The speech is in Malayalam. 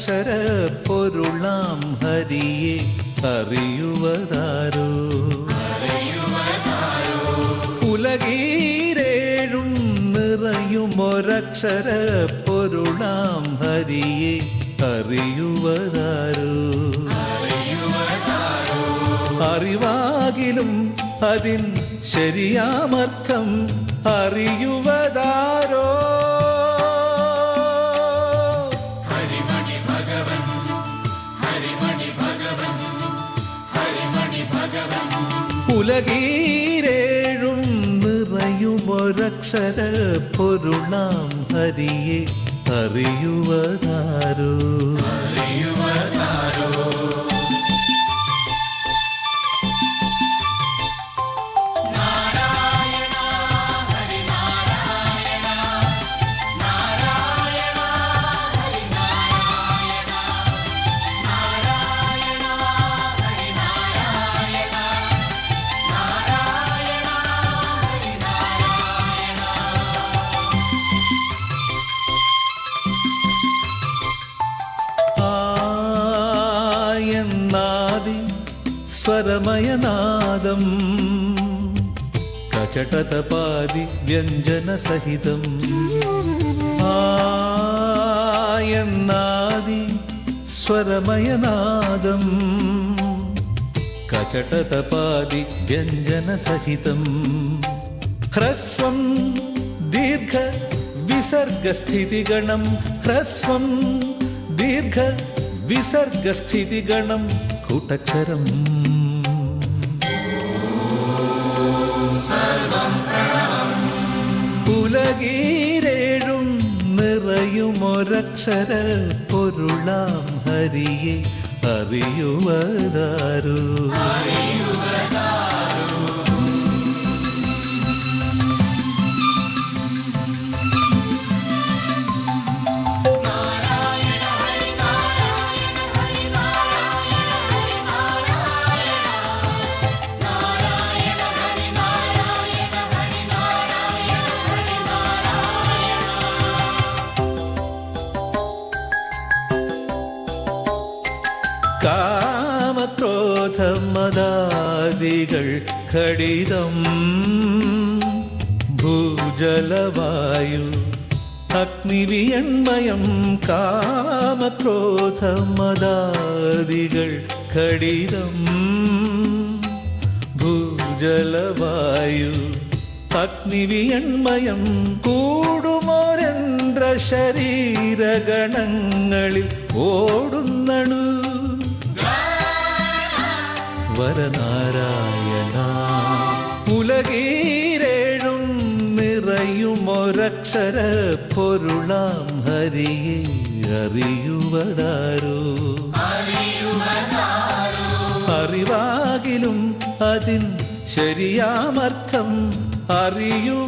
അറിയുവതാരൊരക്ഷര പൊരുളാം ഹരിയെ അറിയുവതാരോ ഉലകീരേഴും നിറയുമൊരക്ഷര പൊരുളാം ഹരിയെ അറിയുവതാരോ അറിവാകിലും അതിൻ ശരിയാമർത്ഥം അറിയുവതാരോ ഉലകീരേഴും നിറയുമൊരക്ഷര പൊരുളാം ഹരിയെ അറിയുവതാരോ സ്വരമയനാദം കചടതപാദി വ്യഞ്ജനസഹിതം ആയന്നാദി സ്വരമയനാദം കചടതപാദി വ്യഞ്ജനസഹിതം ഹ്രസ്വം ദീർഘ വിസർഗസ്ഥിതിഗണം ഹ്രസ്വം ദീർഘ വിസർഗസ്ഥിതിഗണം കൂട്ടക്ഷരം ഉലകീരേഴും നിറയുമൊരക്ഷര പൊരുളാം ഹരിയെ അറിയുവതാരോ കാമക്രോധമദാദികൾ ഘടിതം ഭൂജലവായു അഗ്നിവിയന്മയം കാമക്രോധമദാദികൾ ഘടിതം ഭൂജലവായു അഗ്നിവിയന്മയം കൂടുമോരേന്ദ്ര ശരീരഗണങ്ങളിൽ ഓടുന്നണു വരനാരായണ ഉലകീരേഴും നിറയുമൊരക്ഷര പൊരുളാം ഹരിയെ അറിയുവതാരോ അറിവാകിലും അതിൻ ശരിയാമർത്ഥം അറിയുവതാരോ